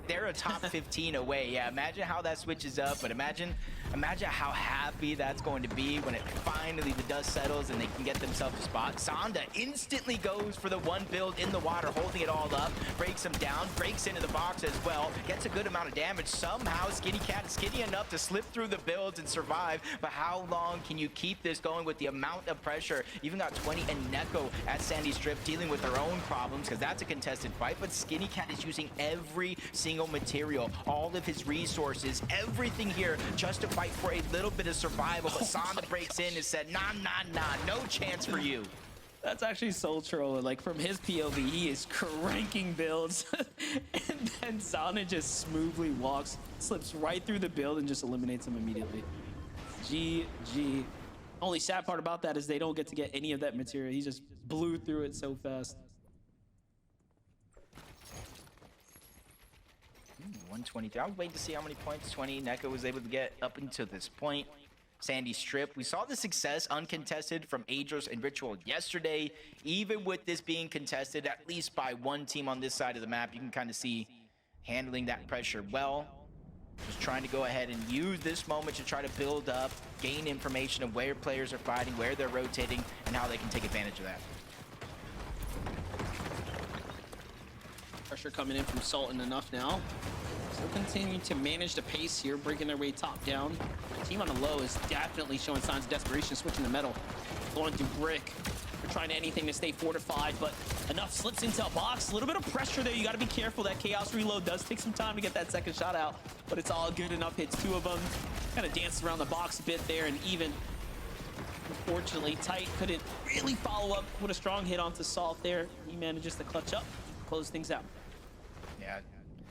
they're a top 15 away. Yeah, imagine how that switches up, but imagine how happy that's going to be when it finally the dust settles and they can get themselves a spot. Sonda instantly goes for the one build in the water, holding it all up, breaks him down, breaks into the box as well, gets a good amount of damage. Somehow Skinny Cat is skinny enough to slip through the builds and survive, but how long can you keep this going with the amount of pressure? Even got 20 and Neko at Sandy Strip dealing with their own problems because that's a contested fight, but Skinny Cat is using every single material, all of his resources, everything here just to fight for a little bit of survival. But Sonda breaks in and said, nah, no chance for you. That's actually so trolling. Like, from his POV, he is cranking builds. And then Sonda just smoothly walks, slips right through the build, and just eliminates him immediately. GG. Only sad part about that is they don't get to get any of that material. He just blew through it so fast. 123. I was waiting to see how many points 20 Neko was able to get up until this point. Sandy Strip. We saw the success uncontested from Aegis and Ritual yesterday. Even with this being contested, at least by one team on this side of the map, you can kind of see handling that pressure well. Just trying to go ahead and use this moment to try to build up, gain information of where players are fighting, where they're rotating, and how they can take advantage of that. Pressure coming in from Sultan enough now. Still continuing to manage the pace here, breaking their way top down. The team on the low is definitely showing signs of desperation, switching to metal, going through brick. They're trying anything to stay fortified, but enough slips into a box. A little bit of pressure there. You got to be careful. That Chaos reload does take some time to get that second shot out, but it's all good. Enough hits, two of them. Kind of danced around the box a bit there, and even, unfortunately, Tight couldn't really follow up with a strong hit onto Salt there. He manages to clutch up, close things out. Yeah.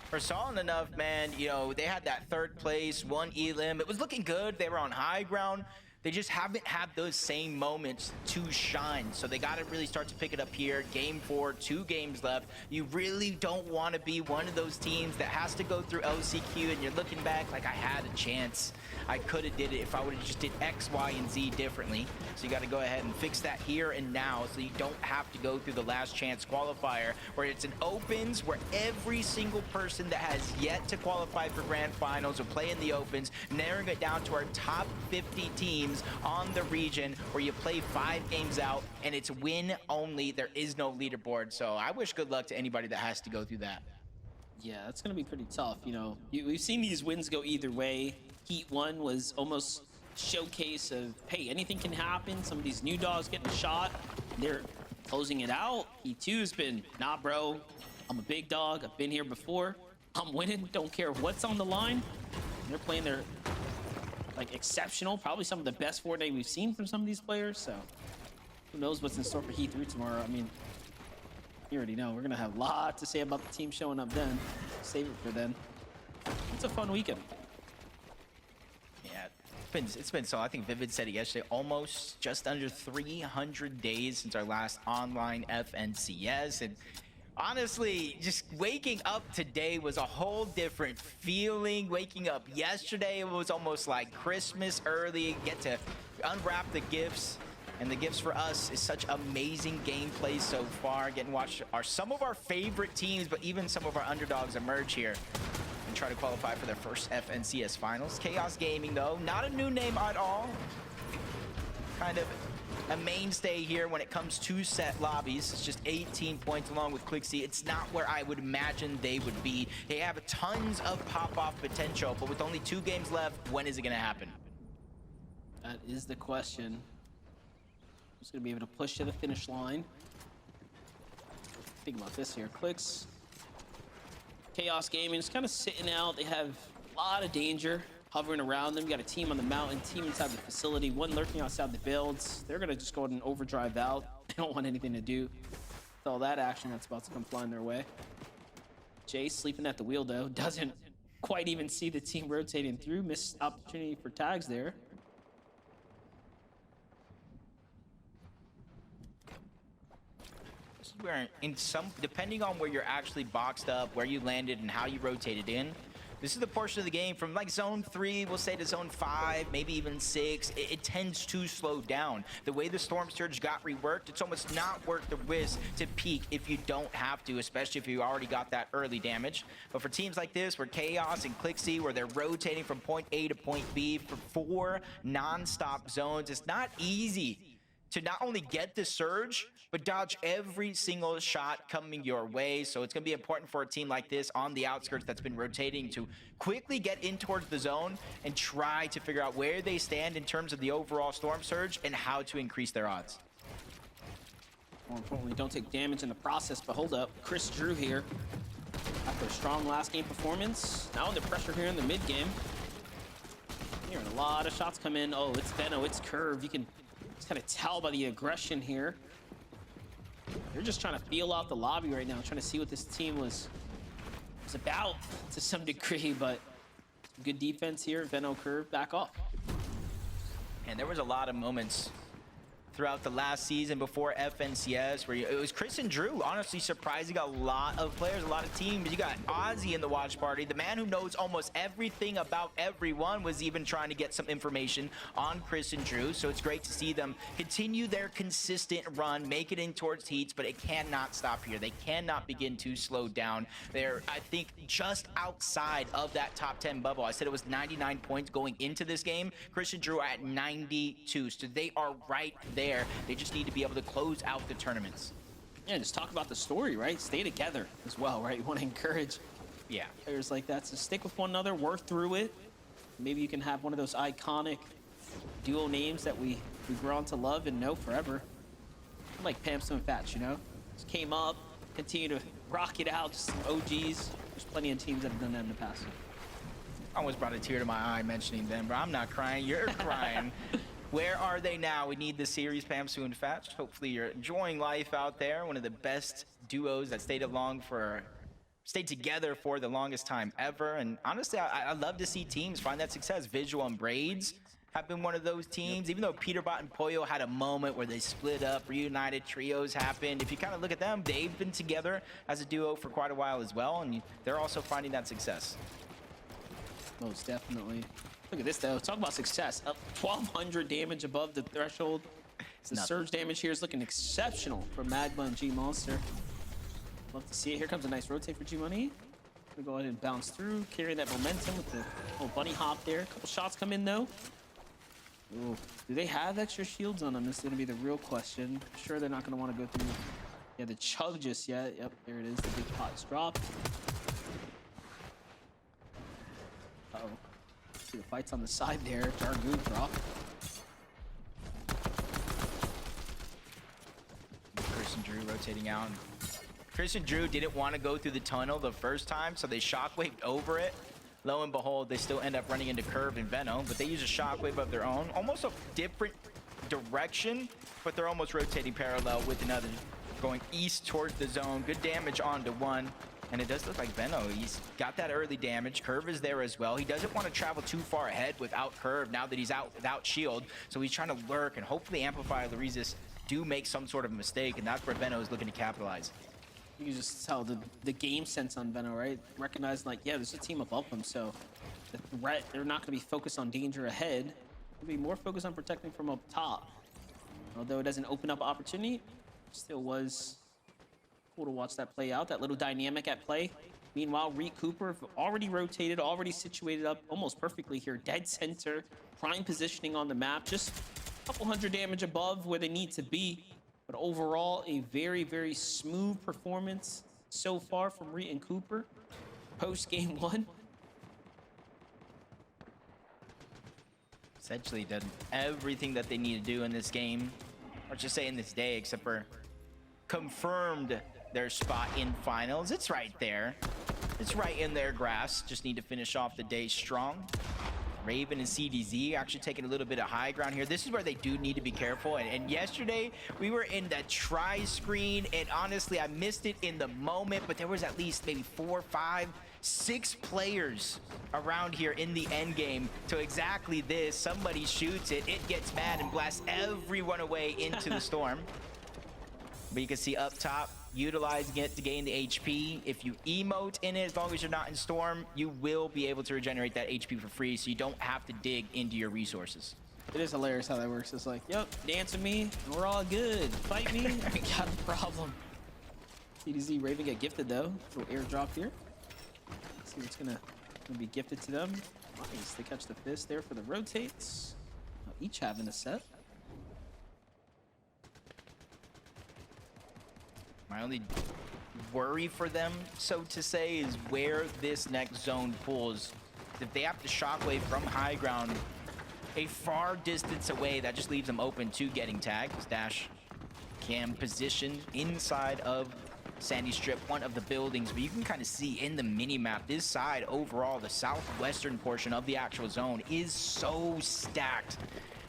For Solid enough, man, you know, they had that third place, one elim. It was looking good. They were on high ground. They just haven't had those same moments to shine. So they got to really start to pick it up here. Game 4, 2 games left. You really don't want to be one of those teams that has to go through LCQ and you're looking back like, I had a chance. I could have did it if I would have just did X, Y, and Z differently. So you got to go ahead and fix that here and now so you don't have to go through the last chance qualifier where it's an opens where every single person that has yet to qualify for grand finals will play in the opens, narrowing it down to our top 50 teams on the region where you play 5 games out and it's win only. There is no leaderboard. So I wish good luck to anybody that has to go through that. Yeah, that's going to be pretty tough. You know, we've seen these wins go either way. Heat 1 was almost a showcase of, hey, anything can happen. Some of these new dogs getting a shot. They're closing it out. Heat 2 has been, nah, bro, I'm a big dog. I've been here before. I'm winning. Don't care what's on the line. And they're playing their, like, exceptional. Probably some of the best Fortnite we've seen from some of these players. So who knows what's in store for Heat 3 tomorrow. I mean, you already know. We're going to have a lot to say about the team showing up then. Save it for then. It's a fun weekend. Yeah, it's been so. I think Vivid said it yesterday, almost just under 300 days since our last online FNCS. And honestly, just waking up today was a whole different feeling. Waking up yesterday was almost like Christmas early. Get to unwrap the gifts. And the gifts for us is such amazing gameplay so far. Getting watched are some of our favorite teams, but even some of our underdogs emerge here and try to qualify for their first FNCS finals. Chaos Gaming, though, not a new name at all. Kind of a mainstay here when it comes to set lobbies. It's just 18 points along with Clixie. It's not where I would imagine they would be. They have tons of pop-off potential, but with only 2 games left, when is it going to happen? That is the question. Who's going to be able to push to the finish line? Think about this here. Clicks. Chaos Gaming is kind of sitting out. They have a lot of danger hovering around them. You got a team on the mountain, team inside the facility, one lurking outside the builds. They're going to just go ahead and overdrive out. They don't want anything to do with all that action that's about to come flying their way. Jay sleeping at the wheel, though. Doesn't quite even see the team rotating through. Missed opportunity for tags there. Where in some, depending on where you're actually boxed up, where you landed and how you rotated in, This is the portion of the game from like zone 3, we'll say, to zone 5, maybe even 6. It tends to slow down. The way the Storm Surge got reworked, it's almost not worth the risk to peek if you don't have to, especially if you already got that early damage. But for teams like this, where Chaos and Clixie, where they're rotating from point A to point B for 4 non-stop zones, it's not easy to not only get the surge, but dodge every single shot coming your way. So it's going to be important for a team like this on the outskirts that's been rotating to quickly get in towards the zone and try to figure out where they stand in terms of the overall Storm Surge and how to increase their odds. More importantly, don't take damage in the process, but hold up. Chris Drew here, after a strong last game performance, now under pressure here in the mid game. Hearing a lot of shots come in. Oh, it's Benno, it's Curve. You can just kind of tell by the aggression here. They're just trying to feel out the lobby right now, trying to see what this team was about to some degree, but good defense here. Benno, Curve back off. And there was a lot of moments throughout the last season before FNCS where it was Chris and Drew honestly surprising a lot of players, a lot of teams. You got Ozzy in the watch party, the man who knows almost everything about everyone, was even trying to get some information on Chris and Drew. So it's great to see them continue their consistent run, make it in towards heats, but it cannot stop here. They cannot begin to slow down. They're, I think, just outside of that top 10 bubble. I said it was 99 points going into this game. Chris and Drew are at 92, so they are right there. They just need to be able to close out the tournaments. Yeah, just talk about the story, right? Stay together as well, right? You want to encourage players like that to stick with one another, work through it. Maybe you can have one of those iconic duo names that we grown to love and know forever. Like Pamsto and Fatch, you know? Just came up, continue to rock it out, just some OGs. There's plenty of teams that have done that in the past. I almost brought a tear to my eye mentioning them, but I'm not crying. You're crying. Where are they now? We need the series, Pamsu and Fatch. Hopefully you're enjoying life out there. One of the best duos that stayed together for the longest time ever. And honestly, I love to see teams find that success. Visual and Braids have been one of those teams. Even though Peterbot and Pollo had a moment where they split up, reunited, trios happened. If you kind of look at them, they've been together as a duo for quite a while as well. And they're also finding that success. Most definitely. Look at this, though. Talk about success. Up 1,200 damage above the threshold. The surge damage here is looking exceptional for Magma and G-Monster. Love to see it. Here comes a nice rotate for G-Money. Gonna go ahead and bounce through, carrying that momentum with the little bunny hop there. A couple shots come in, though. Ooh. Do they have extra shields on them? This is going to be the real question. I'm sure they're not going to want to go through the chug just yet. Yep, there it is. The big pot's dropped. Uh-oh. See the fights on the side there. Jargoon drop. Chris and Drew rotating out. Chris and Drew didn't want to go through the tunnel the first time, so they shockwaved over it. Lo and behold, they still end up running into Curve and Venom, but they use a shockwave of their own. Almost a different direction, but they're almost rotating parallel with another. Going east towards the zone. Good damage onto one. And it does look like Benno, he's got that early damage. Curve is there as well. He doesn't want to travel too far ahead without Curve now that he's out without shield. So he's trying to lurk and hopefully Amplify Larizis do make some sort of mistake. And that's where Benno is looking to capitalize. You can just tell the game sense on Benno, right? Recognizing like, yeah, there's a team above them. So they're not going to be focused on danger ahead. They'll be more focused on protecting from up top. Although it doesn't open up opportunity, still was cool to watch that play out, that little dynamic at play. Meanwhile, Reed Cooper already rotated, already situated up almost perfectly here. Dead center, prime positioning on the map, just a couple hundred damage above where they need to be. But overall, a very, very smooth performance so far from Reed and Cooper post game one. Essentially done everything that they need to do in this game, or just say in this day, except for confirmed their spot in finals. It's right there. It's right in their grasp. Just need to finish off the day strong. Raven and CDZ actually taking a little bit of high ground here. This is where they do need to be careful. And yesterday, we were in that try screen, and honestly, I missed it in the moment, but there was at least maybe 4, 5, 6 players around here in the end game to exactly this. Somebody shoots it, it gets mad and blasts everyone away into the storm. But you can see up top, utilizing it to gain the HP. If you emote in it, as long as you're not in Storm, you will be able to regenerate that HP for free, so you don't have to dig into your resources. It is hilarious how that works. It's like, yep, dance with me, and we're all good. Fight me, we got a problem. CDZ Raven get gifted though. Little airdrop here. Let's see what's gonna be gifted to them. Nice, they catch the fist there for the rotates. Each having a set. My only worry for them, so to say, is where this next zone pulls. If they have to shockwave from high ground a far distance away, that just leaves them open to getting tagged. Dash Cam positioned inside of Sandy Strip, one of the buildings, but you can kind of see in the mini-map, this side overall, the southwestern portion of the actual zone is so stacked.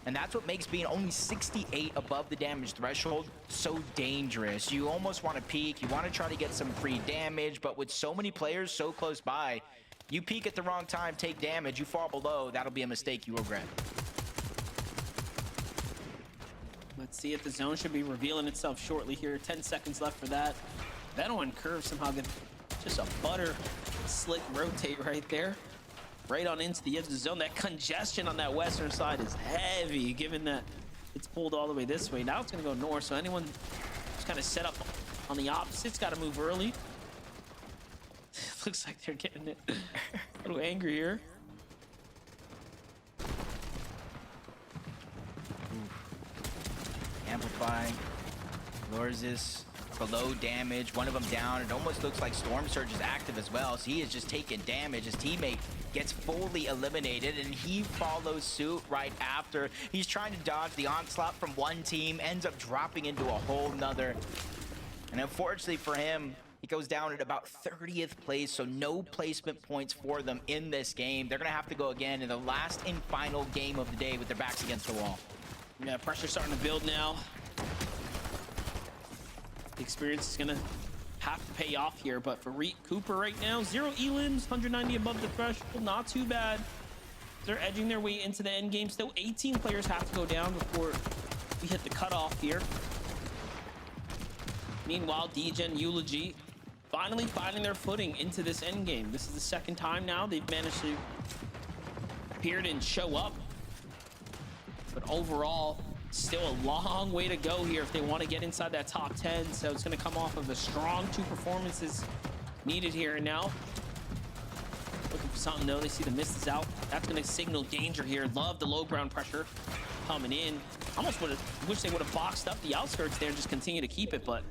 And that's what makes being only 68 above the damage threshold so dangerous. You almost want to peek, you want to try to get some free damage, but with so many players so close by, you peek at the wrong time, take damage, you fall below, that'll be a mistake you regret. Let's see if the zone should be revealing itself shortly here. 10 seconds left for that. Venom on curve somehow get just a butter slick rotate right there. Right on into the edge of the zone. That congestion on that western side is heavy, given that it's pulled all the way this way. Now it's going to go north, so anyone who's kind of set up on the opposite's got to move early. Looks like they're getting it a little angry here. Amplifying. Lures this below damage. One of them down. It almost looks like Storm Surge is active as well, so he is just taking damage. His teammate gets fully eliminated, and he follows suit right after. He's trying to dodge the onslaught from one team, ends up dropping into a whole nother. And unfortunately for him, he goes down at about 30th place, so no placement points for them in this game. They're going to have to go again in the last and final game of the day with their backs against the wall. Yeah, pressure starting to build now. The experience is going to have to pay off here, but for Cooper right now, 0 elims, 190 above the threshold, not too bad. They're edging their way into the end game. Still 18 players have to go down before we hit the cutoff here. Meanwhile, DGen Eulogy finally finding their footing into this end game. This is the second time now they've managed to appear and show up. But overall, still a long way to go here if they want to get inside that top 10. So it's going to come off of a strong 2 performances needed here. And now, looking for something though. They see the mist is out. That's going to signal danger here. Love the low ground pressure coming in. Almost wish they would have boxed up the outskirts there and just continue to keep it, but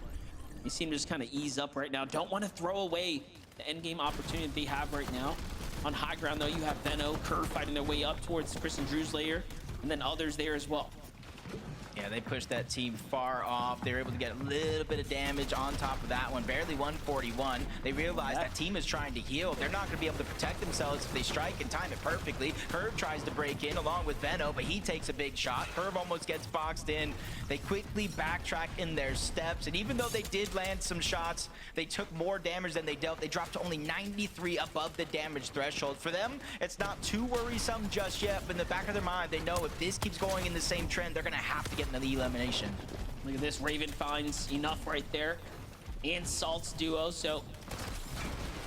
they seem to just kind of ease up right now. Don't want to throw away the end game opportunity they have right now. On high ground though, you have Veno, Curve fighting their way up towards Chris and Drew's layer, and then others there as well. Yeah, they pushed that team far off. They were able to get a little bit of damage on top of that one. Barely 141. They realized that team is trying to heal. They're not going to be able to protect themselves if they strike and time it perfectly. Curve tries to break in along with Veno, but he takes a big shot. Curve almost gets boxed in. They quickly backtrack in their steps, and even though they did land some shots, they took more damage than they dealt. They dropped to only 93 above the damage threshold. For them, it's not too worrisome just yet, but in the back of their mind, they know if this keeps going in the same trend, they're going to have to get into the elimination. Look at this, Raven finds enough right there, and Salt's duo. So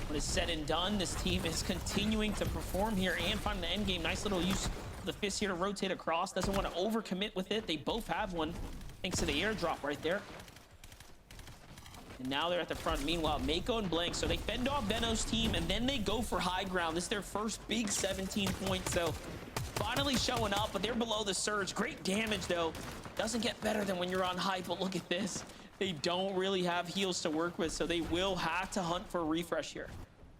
when it's said and done, this team is continuing to perform here and find the end game. Nice little use of the fist here to rotate across. Doesn't want to overcommit with it. They both have one thanks to the airdrop right there. And now they're at the front. Meanwhile, Mako and Blank, so they fend off Veno's team, and then they go for high ground. This is their first big 17 points, so finally showing up, but they're below the surge. Great damage, though. Doesn't get better than when you're on high, but look at this. They don't really have heals to work with, so they will have to hunt for a refresh here.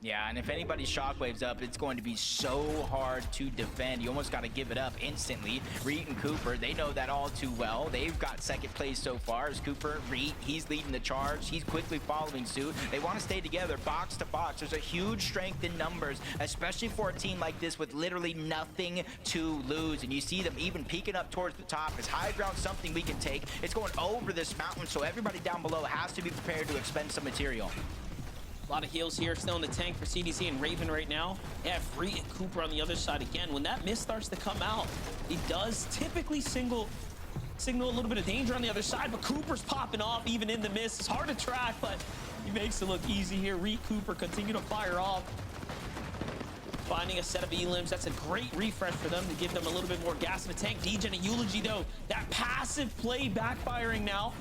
Yeah, and if anybody shockwaves up, it's going to be so hard to defend. You almost got to give it up instantly. Reet and Cooper, they know that all too well. They've got second place so far as Cooper. Reet, he's leading the charge. He's quickly following suit. They want to stay together, box to box. There's a huge strength in numbers, especially for a team like this with literally nothing to lose. And you see them even peeking up towards the top. Is high ground something we can take? It's going over this mountain, so everybody down below has to be prepared to expend some material. A lot of heals here still in the tank for CDC and Raven right now. Yeah, Free and Cooper on the other side again. When that mist starts to come out, he does typically single signal a little bit of danger on the other side, but Cooper's popping off even in the mist. It's hard to track, but he makes it look easy here. Cooper continue to fire off. Finding a set of elims. That's a great refresh for them to give them a little bit more gas in the tank. Degen and Eulogy, though, that passive play backfiring now.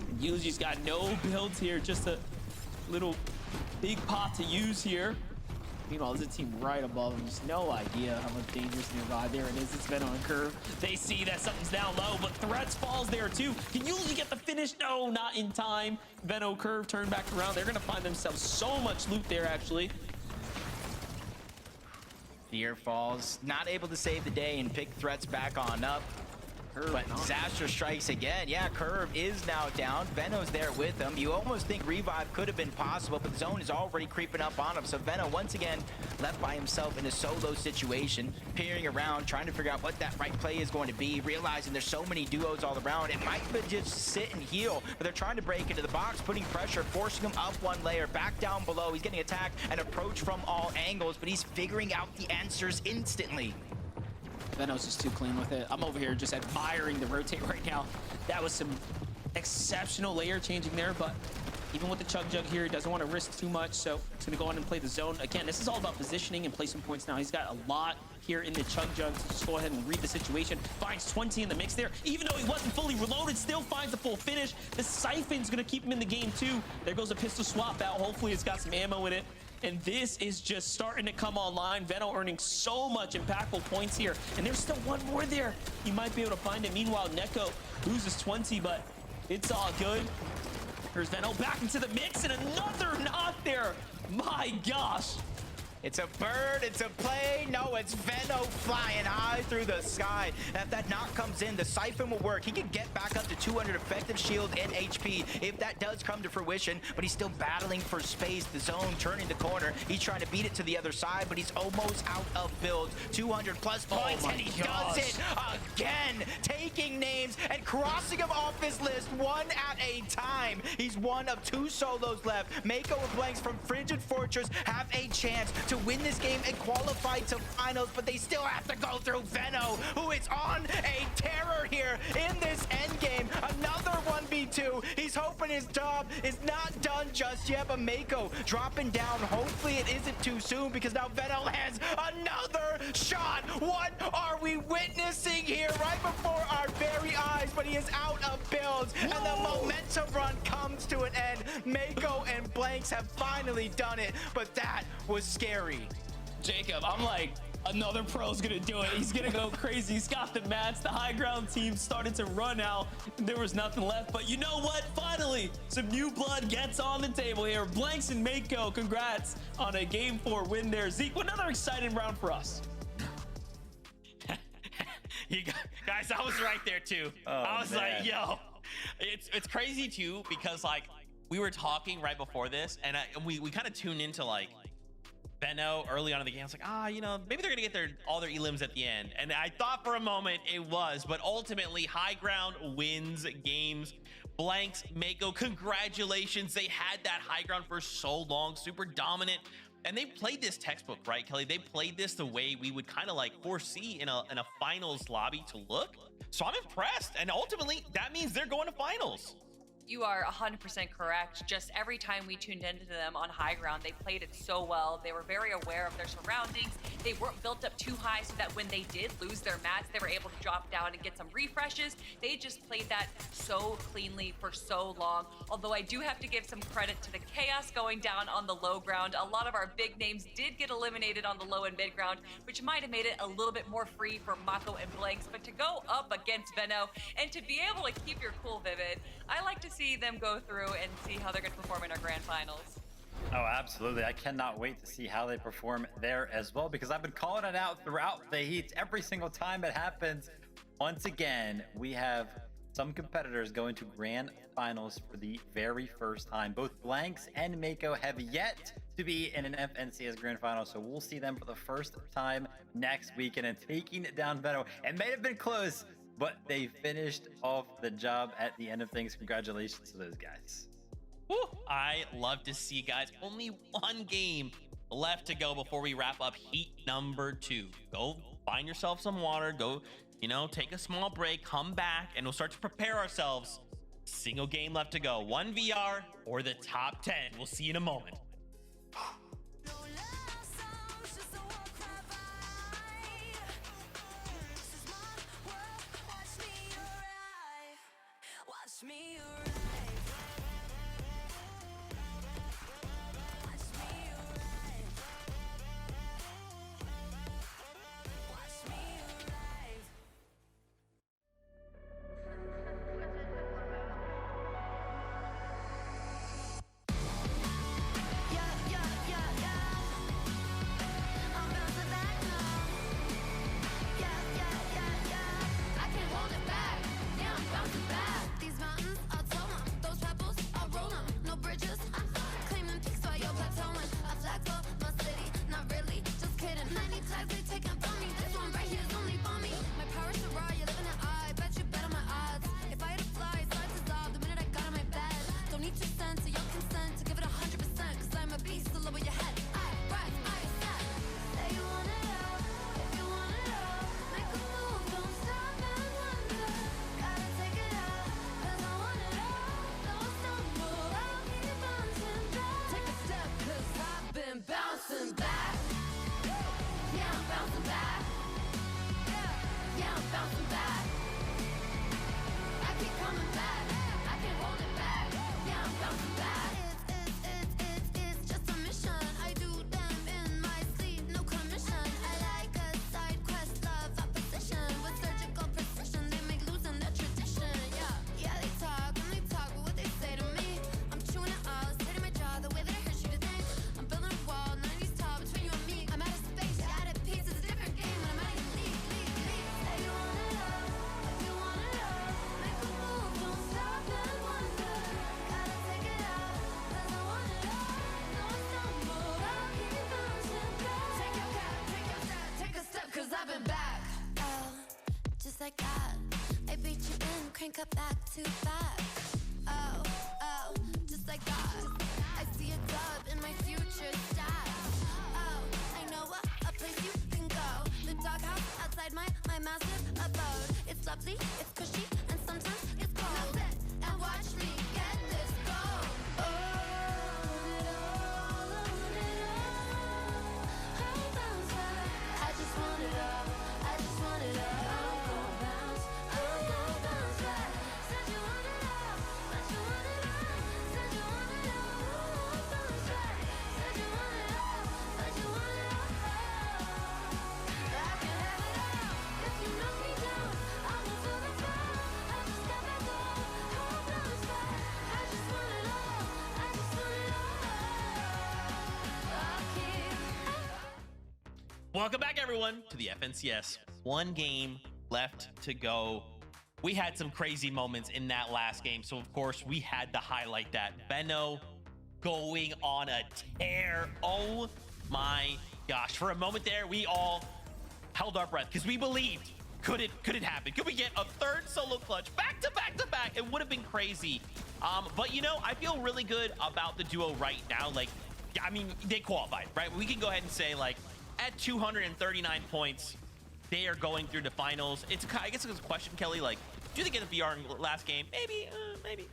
And Eulogy's got no builds here, just a little big pot to use here. Meanwhile, there's a team right above him. Just no idea how much danger's nearby. There it is. It's been on curve. They see that something's down low, but Threats falls there too. Can Eulogy get the finish? No, not in time. Veno curve turned back around. They're going to find themselves so much loot there, actually. Fear falls, not able to save the day and pick Threats back on up. But disaster strikes again. Yeah, Curve is now down. Veno's there with him. You almost think revive could have been possible, but the zone is already creeping up on him. So Veno, once again, left by himself in a solo situation, peering around, trying to figure out what that right play is going to be, realizing there's so many duos all around. It might be just sit and heal, but they're trying to break into the box, putting pressure, forcing him up one layer, back down below. He's getting attacked and approach from all angles, but he's figuring out the answers instantly. Veno's just too clean with it. I'm over here just admiring the rotate right now. That was some exceptional layer changing there, but even with the Chug Jug here, he doesn't want to risk too much, so he's going to go on and play the zone. Again, this is all about positioning and placing points now. He's got a lot here in the Chug Jug, so just go ahead and read the situation. Finds 20 in the mix there. Even though he wasn't fully reloaded, still finds the full finish. The Siphon's going to keep him in the game too. There goes a pistol swap out. Hopefully it's got some ammo in it. And this is just starting to come online. Veno earning so much impactful points here. And there's still one more there. You might be able to find it. Meanwhile, Neko loses 20, but it's all good. Here's Veno back into the mix, and another knock there. My gosh. It's a bird, it's a play. No, it's Veno flying high through the sky. And if that knock comes in, the Siphon will work. He can get back up to 200 effective shield and HP if that does come to fruition, but he's still battling for space. The zone turning the corner. He's trying to beat it to the other side, but he's almost out of builds. 200 plus points, and he does it again, taking names and crossing them off his list one at a time. He's one of 2 solos left. Mako and Blanks from Frigid Fortress have a chance to win this game and qualify to finals, but they still have to go through Veno, who is on a terror here in this end game. Another 1v2. He's hoping his job is not done just yet, but Mako dropping down. Hopefully it isn't too soon, because now Veno has another shot. What are we witnessing here right before our very eyes? But he is out of builds, and the momentum run comes to an end. Mako and Blanks have finally done it, but that was scary. Jacob, I'm like, another pro's gonna do it. He's gonna go crazy. He's got the mats. The high ground team started to run out. There was nothing left, but you know what? Finally, some new blood gets on the table here. Blanks and Mako, congrats on a Game 4 win there. Zeke, another exciting round for us. Guys, I was right there too. I was like, yo, it's crazy too, because like we were talking right before this, and we kind of tuned into like Veno early on in the game. I was like, you know, maybe they're gonna get all their elims at the end, and I thought for a moment it was, but ultimately High Ground wins games. Blanks, Mako, congratulations. They had that high ground for so long, super dominant, and they played this textbook, right, Kelly? They played this the way we would kind of like foresee in a finals lobby to look. So I'm impressed, and ultimately that means they're going to finals. You are 100% correct. Just every time we tuned into them on high ground, they played it so well. They were very aware of their surroundings. They weren't built up too high so that when they did lose their mats, they were able to drop down and get some refreshes. They just played that so cleanly for so long. Although I do have to give some credit to the chaos going down on the low ground. A lot of our big names did get eliminated on the low and mid ground, which might have made it a little bit more free for Mako and Blanks. But to go up against Veno and to be able to keep your cool, Vivid, I like to see them go through and see how they're going to perform in our grand finals. Oh, absolutely. I cannot wait to see how they perform there as well, because I've been calling it out throughout the heats every single time it happens. Once again, we have some competitors going to grand finals for the very first time. Both Blanks and Mako have yet to be in an FNCS grand final, so we'll see them for the first time next weekend, and taking down Veno. It may have been close, but they finished off the job at the end of things. Congratulations to those guys. Woo, I love to see, guys. Only one game left to go before we wrap up heat number 2. Go find yourself some water. Go, you know, take a small break, come back, and we'll start to prepare ourselves. Single game left to go. 1 VR or the top 10. We'll see you in a moment. Like that, I beat you in, crank up back too fast. Oh, oh, just like that. I see a dub in my future stats. Oh, I know a place you can go. The doghouse outside my massive abode. It's lovely, it's cushy, and sometimes it's cold. And watch me get this gold. Oh, own it all, own it all. I'll bounce back. I just want it all. I just want it all. Welcome back, everyone, to the FNCS. 1 game left to go. We had some crazy moments in that last game, so of course we had to highlight that. Benno going on a tear. Oh my gosh. For a moment there, we all held our breath because we believed, could it happen? Could we get a third solo clutch back to back to back? It would have been crazy. But you know, I feel really good about the duo right now. Like, I mean, they qualified, right? We can go ahead and say, like, at 239 points, they are going through the finals. I guess it's a question, Kelly, like, do they get a VR in the last game? Maybe, maybe.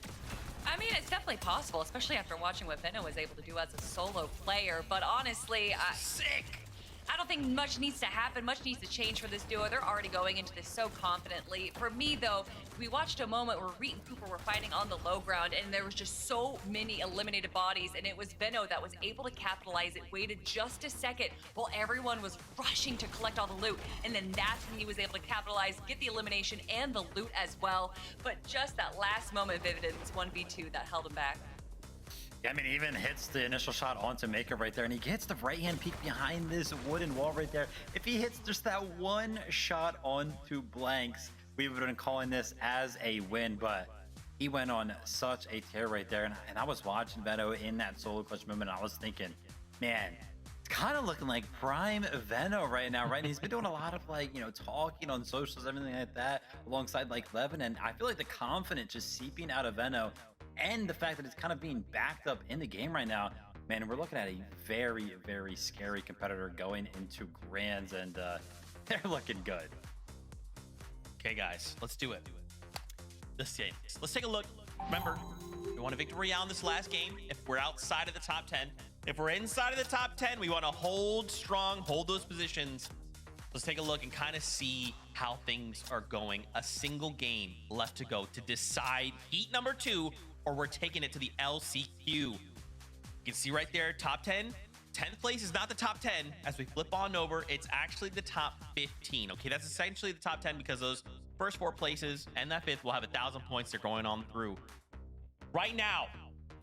I mean, it's definitely possible, especially after watching what Benno was able to do as a solo player. But honestly, Sick. I don't think much needs to happen, much needs to change for this duo. They're already going into this so confidently. For me, though, we watched a moment where Reet and Cooper were fighting on the low ground, and there was just so many eliminated bodies, and it was Benno that was able to capitalize it, waited just a second while everyone was rushing to collect all the loot, and then that's when he was able to capitalize, get the elimination and the loot as well. But just that last moment, Vivid, in this 1v2 that held him back. Yeah, I mean, he even hits the initial shot onto Maker right there, and he gets the right-hand peek behind this wooden wall right there. If he hits just that one shot onto blanks, we would have been calling this as a win, but he went on such a tear right there. And I was watching Benno in that solo clutch moment, and I was thinking, man, it's kind of looking like prime Benno right now, right? And he's been doing a lot of, like, you know, talking on socials, everything like that, alongside like Levin, and I feel like the confidence just seeping out of Benno, and the fact that it's kind of being backed up in the game right now, man, we're looking at a very, very scary competitor going into Grands, and they're looking good. Okay, guys, let's do it. Let's take a look. Remember, we want a victory royale in this last game if we're outside of the top 10. If we're inside of the top 10, we want to hold strong, hold those positions. Let's take a look and kind of see how things are going. A single game left to go to decide heat number 2, or we're taking it to the LCQ. You can see right there, top 10. 10th place is not the top 10. As we flip on over, it's actually the top 15. Okay, that's essentially the top 10 because those first 4 places and that 5th will have 1,000 points. They're going on through. Right now,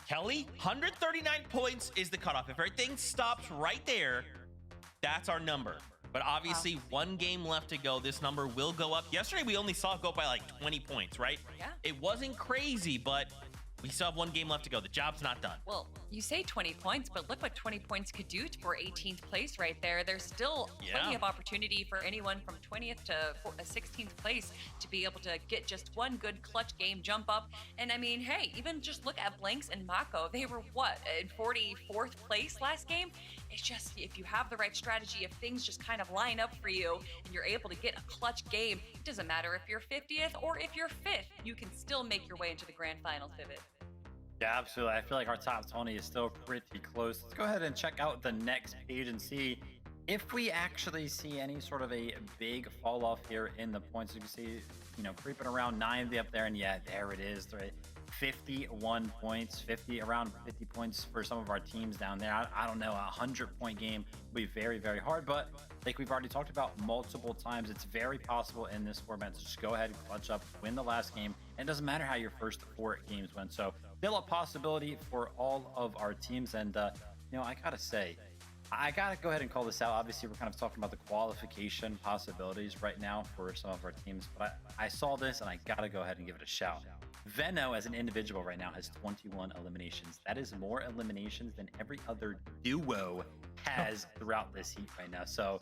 Kelly, 139 points is the cutoff. If everything stops right there, that's our number. But obviously, one game left to go. This number will go up. Yesterday, we only saw it go up by like 20 points, right? Yeah. It wasn't crazy, but we still have one game left to go. The job's not done. Well, you say 20 points, but look what 20 points could do for 18th place right there. There's still plenty of opportunity for anyone from 20th to 16th place to be able to get just one good clutch game, jump up. And I mean, hey, even just look at Blanks and Mako. They were what, in 44th place last game? It's just, if you have the right strategy, if things just kind of line up for you and you're able to get a clutch game, it doesn't matter if you're 50th or if you're 5th, you can still make your way into the grand finals, Vivid. Yeah, absolutely. I feel like our top 20 is still pretty close. Let's go ahead and check out the next page and see if we actually see any sort of a big fall off here in the points. You can see, you know, creeping around 90 up there, and yeah, there it is. Right? 51 points, around 50 points for some of our teams down there. I don't know, a 100-point game will be very, very hard, but like we've already talked about multiple times, it's very possible in this format to just go ahead and clutch up, win the last game, and it doesn't matter how your first 4 games went. So still a possibility for all of our teams. And you know, I gotta say, I gotta go ahead and call this out. Obviously, we're kind of talking about the qualification possibilities right now for some of our teams, but I saw this and I gotta go ahead and give it a shout. Veno as an individual right now has 21 eliminations. That is more eliminations than every other duo has throughout this heat right now. So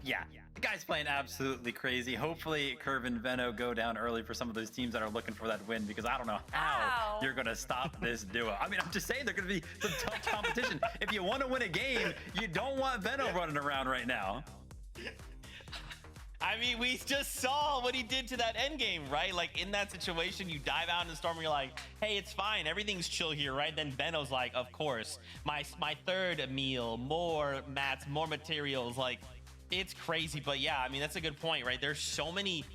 yeah, the guy's playing absolutely crazy. Hopefully Curve and Veno go down early for some of those teams that are looking for that win, because I don't know how you're going to stop this duo. I mean, I'm just saying, they're going to be some tough competition. If you want to win a game, you don't want Veno running around right now. I mean, we just saw what he did to that end game, right? Like, in that situation, you dive out in the storm and you're like, hey, it's fine, everything's chill here, right? Then Veno's like, of course, my third meal, more mats, more materials. Like, it's crazy. But yeah, I mean, that's a good point, right? There's so many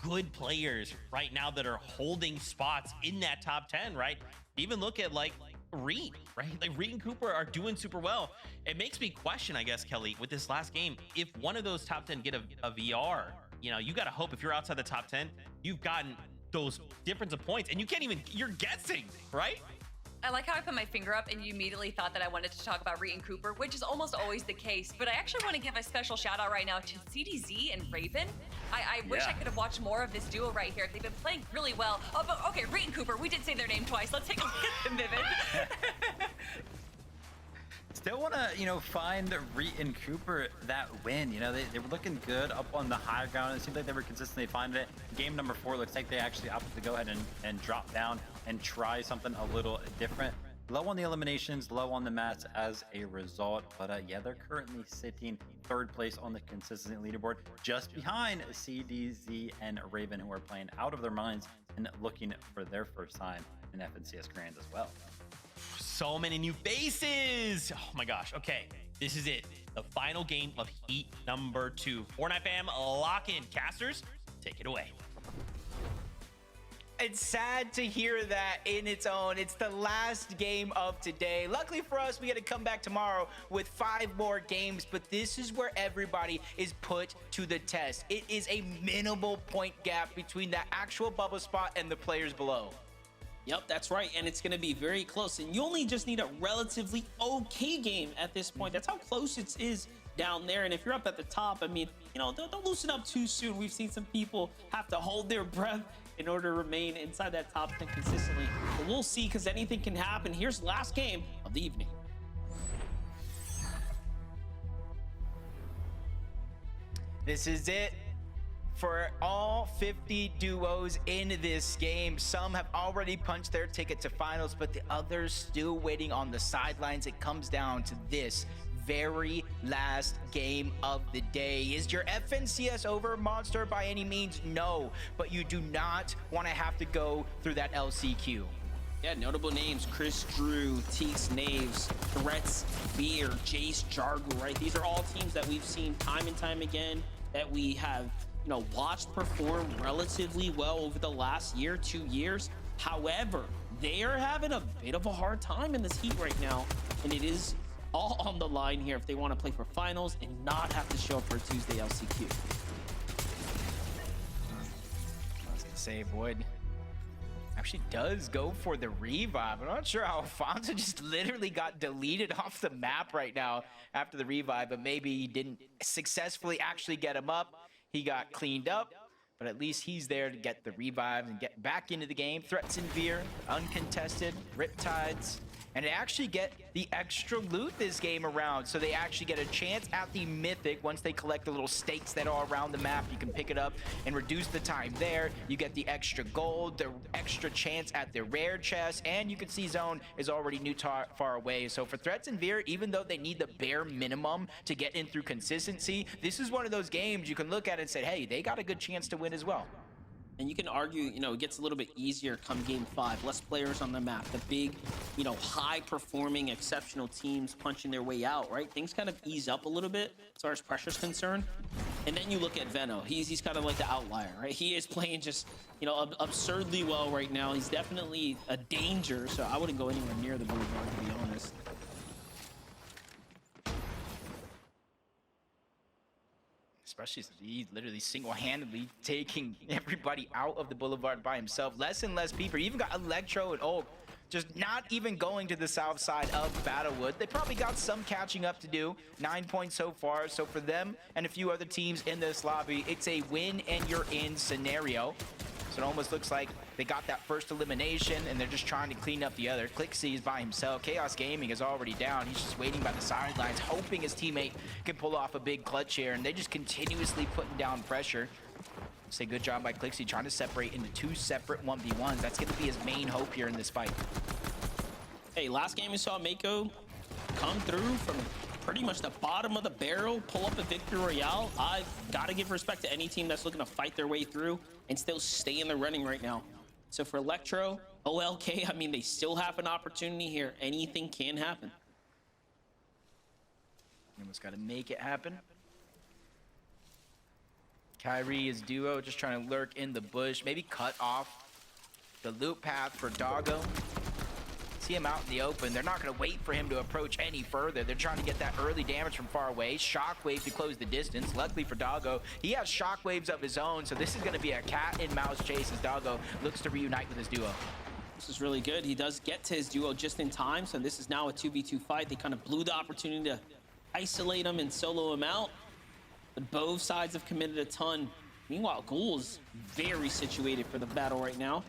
good players right now that are holding spots in that top 10, right? Even look at like Reed, right? Like Reed and Cooper are doing super well. It makes me question, I guess, Kelly, with this last game, if one of those top 10 get a VR, you know, you got to hope if you're outside the top 10, you've gotten those difference of points, and you can't even, you're guessing, right? I like how I put my finger up and you immediately thought that I wanted to talk about Reed and Cooper, which is almost always the case. But I actually want to give a special shout out right now to CDZ and Raven. I wish I could have watched more of this duo right here. They've been playing really well. Oh, but okay, Reed and Cooper, we did say their name twice. Let's take a look at them, Vivid. Still want to, you know, find Reed and Cooper that win. You know, they were looking good up on the higher ground. It seemed like they were consistently finding it. Game number 4 looks like they actually opted to go ahead and drop down and try something a little different. Low on the eliminations, low on the mats as a result. But yeah, they're currently sitting 3rd place on the consistency leaderboard, just behind CDZ and Raven, who are playing out of their minds and looking for their first time in FNCS Grands as well. So many new faces. Oh my gosh. Okay, this is it. The final game of heat number 2. Fortnite fam, lock in. Casters, take it away. It's sad to hear that in its own. It's the last game of today. Luckily for us, we get to come back tomorrow with 5 more games, but this is where everybody is put to the test. It is a minimal point gap between the actual bubble spot and the players below. Yep, that's right, and it's going to be very close, and you only just need a relatively okay game at this point. That's how close it is down there, and if you're up at the top, I mean, you know, don't loosen up too soon. We've seen some people have to hold their breath in order to remain inside that top 10 consistently, but we'll see, because anything can happen. Here's the last game of the evening. This is it. For all 50 duos in this game, some have already punched their ticket to finals, but the others still waiting on the sidelines. It comes down to this very last game of the day. Is your FNCS over, Monster? By any means, no. But you do not want to have to go through that LCQ. Yeah, notable names: Chris Drew, Teeks Naves, Threats, Veer, Jace, Jargle, right? These are all teams that we've seen time and time again, that we have, you know, watched perform relatively well over the last year, 2 years. However, they are having a bit of a hard time in this heat right now, and it is all on the line here if they want to play for finals and not have to show up for Tuesday LCQ. I was gonna say, Void actually does go for the revive. I'm not sure how Alfonso just literally got deleted off the map right now after the revive, but maybe he didn't successfully actually get him up. He got cleaned up, but at least he's there to get the revive and get back into the game. Threats and Veer, uncontested, Riptides, and they actually get the extra loot this game around. So they actually get a chance at the Mythic. Once they collect the little stakes that are around the map, you can pick it up and reduce the time there. You get the extra gold, the extra chance at the rare chest, and you can see Zone is already far away. So for Threats and Veer, even though they need the bare minimum to get in through consistency, this is one of those games you can look at and say, hey, they got a good chance to win as well. And you can argue, you know, it gets a little bit easier come game 5. Less players on the map. The big, you know, high-performing, exceptional teams punching their way out, right? Things kind of ease up a little bit as far as pressure's concerned. And then you look at Veno. He's kind of like the outlier, right? He is playing just, you know, absurdly well right now. He's definitely a danger, so I wouldn't go anywhere near the Boulevard, to be honest. Especially since he's literally single-handedly taking everybody out of the Boulevard by himself. Less and less people. Even got Electro and Oak just not even going to the south side of Battlewood. They probably got some catching up to do. 9 points so far. So for them and a few other teams in this lobby, it's a win and you're in scenario. So it almost looks like they got that first elimination and they're just trying to clean up the other. Clixie is by himself. Chaos Gaming is already down. He's just waiting by the sidelines, hoping his teammate can pull off a big clutch here, and they just continuously putting down pressure. Say good job by Clixie trying to separate into 2 separate 1v1s. That's going to be his main hope here in this fight. Hey, last game we saw Mako come through from pretty much the bottom of the barrel, pull up a victory royale. I've got to give respect to any team that's looking to fight their way through and still stay in the running right now. So for Electro, OLK, I mean, they still have an opportunity here. Anything can happen. You almost got to make it happen. Kyrie is duo, just trying to lurk in the bush, maybe cut off the loop path for Doggo. See him out in the open. They're not going to wait for him to approach any further. They're trying to get that early damage from far away. Shockwave to close the distance. Luckily for Doggo, he has shockwaves of his own, so this is going to be a cat and mouse chase as Doggo looks to reunite with his duo. This is really good. He does get to his duo just in time, so this is now a 2v2 fight. They kind of blew the opportunity to isolate him and solo him out, but both sides have committed a ton. Meanwhile, Ghoul's very situated for the battle right now.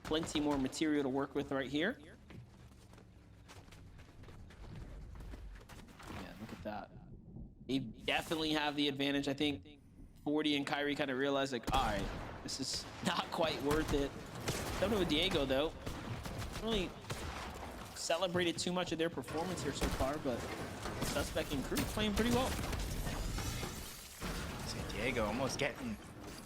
Plenty more material to work with right here. That they definitely have the advantage. I think 40 and Kyrie kind of realized, like, all right, this is not quite worth it. Don't know with Diego though, really celebrated too much of their performance here so far, but Suspect and Crew playing pretty well. Diego almost getting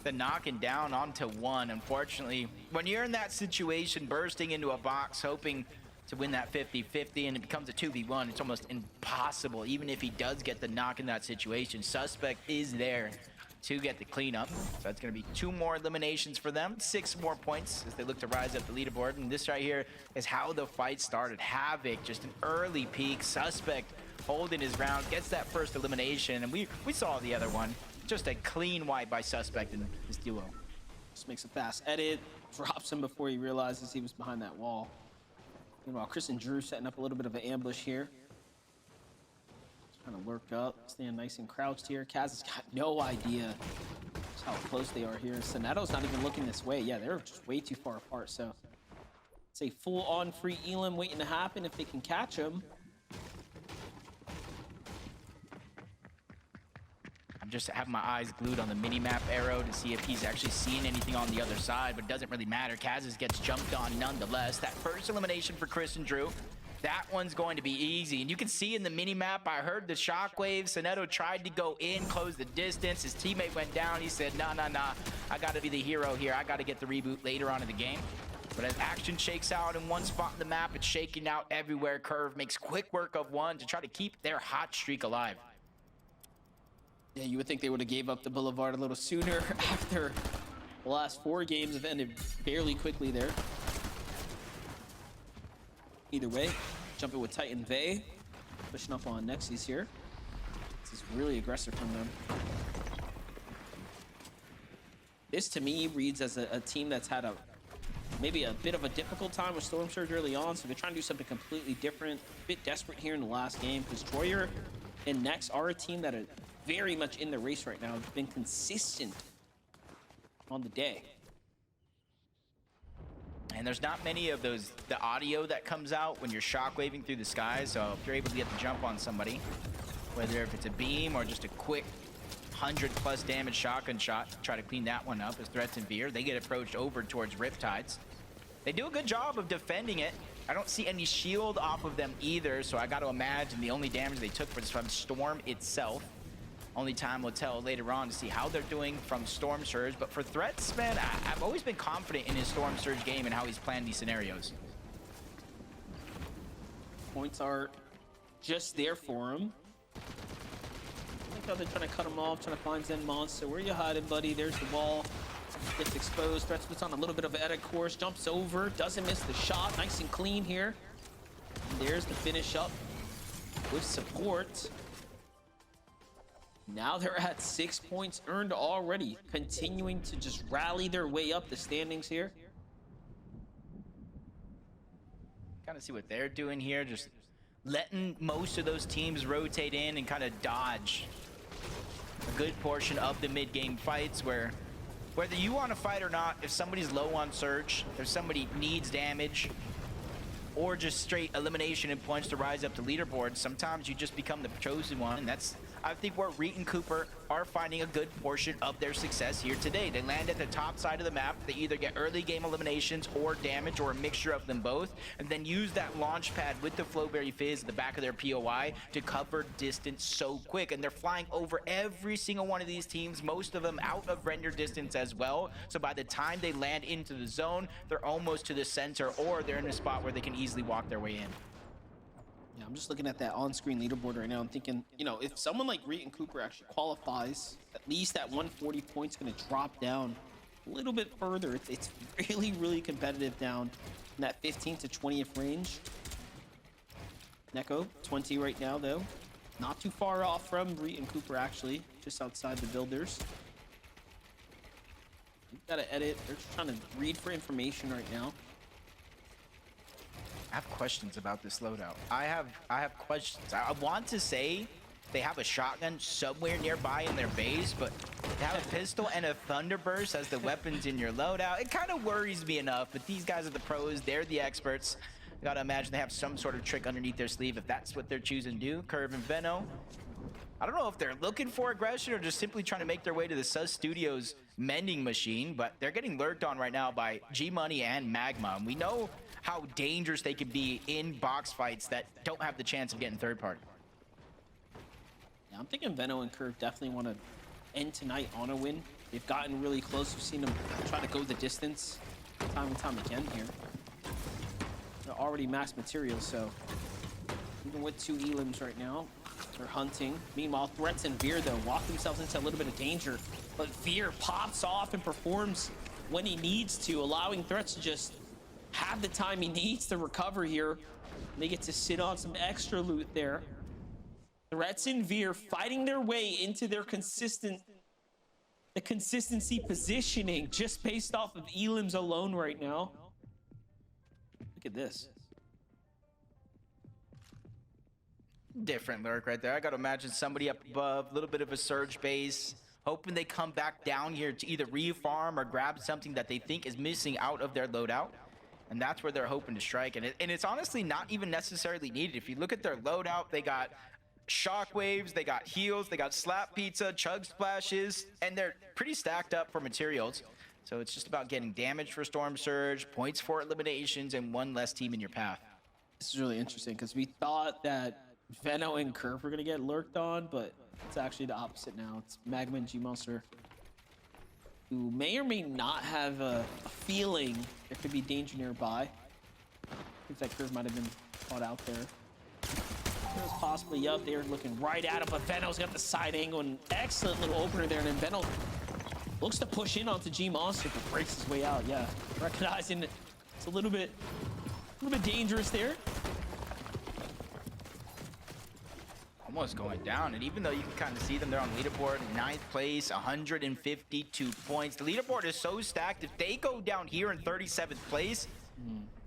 the knocking down onto 1. Unfortunately, when you're in that situation, bursting into a box hoping to win that 50-50 and it becomes a 2v1, it's almost impossible. Even if he does get the knock in that situation, Suspect is there to get the cleanup. So that's going to be 2 more eliminations for them, 6 more points as they look to rise up the leaderboard. And this right here is how the fight started. Havoc, just an early peak. Suspect holding his ground, gets that first elimination, and we saw the other one. Just a clean wipe by Suspect in his duo. Just makes a fast edit, drops him before he realizes he was behind that wall. Meanwhile, Chris and Drew setting up a little bit of an ambush here. Trying to lurk up, staying nice and crouched here. Kaz has got no idea just how close they are here. Sonato's not even looking this way. Yeah, they're just way too far apart. So it's a full-on free elim waiting to happen if they can catch him. I'm just having my eyes glued on the mini-map arrow to see if he's actually seeing anything on the other side, but it doesn't really matter. Kaz's gets jumped on nonetheless. That first elimination for Chris and Drew, that one's going to be easy. And you can see in the mini-map, I heard the shockwave. Soneto tried to go in, close the distance. His teammate went down. He said, nah, I got to be the hero here. I got to get the reboot later on in the game. But as action shakes out in one spot in the map, it's shaking out everywhere. Curve makes quick work of one to try to keep their hot streak alive. Yeah, you would think they would have gave up the Boulevard a little sooner after the last 4 games have ended fairly quickly there. Either way, jumping with Titan Vey, pushing up on Nexies here. This is really aggressive from them. This to me reads as a team that's had maybe a bit of a difficult time with Storm Surge early on, so they're trying to do something completely different. A bit desperate here in the last game because Troyer and Nex are a team that are very much in the race right now. Have been consistent on the day. And there's not many of those, the audio that comes out when you're shockwaving through the sky. So if you're able to get the jump on somebody, whether if it's a beam or just a quick 100+ damage shotgun shot, try to clean that one up as Threats and Veer, they get approached over towards Riptides. They do a good job of defending it. I don't see any shield off of them either, so I got to imagine the only damage they took was from Storm itself. Only time will tell later on to see how they're doing from Storm Surge. But for Threats, man, I've always been confident in his Storm Surge game and how he's planned these scenarios. Points are just there for him. I like how they're trying to cut him off, trying to find Zen Monster. Where you hiding, buddy? There's the wall. Gets exposed. Threats puts on a little bit of an edit course, jumps over, doesn't miss the shot. Nice and clean here. And there's the finish up with support. Now they're at 6 points earned already, continuing to just rally their way up the standings here. Kind of see what they're doing here, just letting most of those teams rotate in and kind of dodge a good portion of the mid-game fights where whether you want to fight or not, if somebody's low on Surge, if somebody needs damage, or just straight elimination and points to rise up the leaderboard, sometimes you just become the chosen one, and that's, I think, where Reet and Cooper are finding a good portion of their success here today. They land at the top side of the map. They either get early game eliminations or damage or a mixture of them both, and then use that launch pad with the Flowberry Fizz at the back of their POI to cover distance so quick. And they're flying over every single one of these teams, most of them out of render distance as well. So by the time they land into the zone, they're almost to the center, or they're in a spot where they can easily walk their way in. Yeah, I'm just looking at that on-screen leaderboard right now. I'm thinking, you know, if someone like Reet and Cooper actually qualifies, at least that 140 points going to drop down a little bit further. It's really, really competitive down in that 15 to 20th range. Neko, 20 right now, though. Not too far off from Reet and Cooper, actually, just outside the builders. You've got to edit. They're just trying to read for information right now. I have questions about this loadout. I have questions. I want to say they have a shotgun somewhere nearby in their base, but they have a pistol and a Thunderburst as the weapons in your loadout. It kind of worries me enough, but these guys are the pros. They're the experts. I gotta imagine they have some sort of trick underneath their sleeve if that's what they're choosing to do. Curve and Veno. I don't know if they're looking for aggression or just simply trying to make their way to the Sus Studios mending machine, but they're getting lurked on right now by G-Money and Magma. And we know how dangerous they can be in box fights that don't have the chance of getting third party. Yeah, I'm thinking Veno and Curve definitely want to end tonight on a win. They've gotten really close. We've seen them try to go the distance time and time again here. They're already max material, so even with 2 elims right now, they're hunting. Meanwhile, Threats and Veer, though, walk themselves into a little bit of danger. But Veer pops off and performs when he needs to, allowing Threats to just have the time he needs to recover here. And they get to sit on some extra loot there. Threats and Veer fighting their way into their consistency positioning just based off of elims alone right now. Look at this. Different lurk right there. I gotta imagine somebody up above, a little bit of a surge base, hoping they come back down here to either refarm or grab something that they think is missing out of their loadout. And that's where they're hoping to strike. And it's honestly not even necessarily needed. If you look at their loadout, they got shockwaves, they got heals, they got slap pizza, chug splashes, and they're pretty stacked up for materials. So it's just about getting damage for Storm Surge, points for eliminations, and one less team in your path. This is really interesting because we thought that Veno and Curve were gonna get lurked on, but it's actually the opposite now. It's Magma and G Monster, who may or may not have a feeling there could be danger nearby. Seems like Curve might have been caught out there. There's possibly up there looking right at him, but Veno's got the side angle, and excellent little opener there, and then Veno looks to push in onto G Monster, but breaks his way out. Yeah, recognizing it's a little bit dangerous there. Almost going down, and even though you can kind of see them, they're on leaderboard, 9th place, 152 points. The leaderboard is so stacked. If they go down here in 37th place,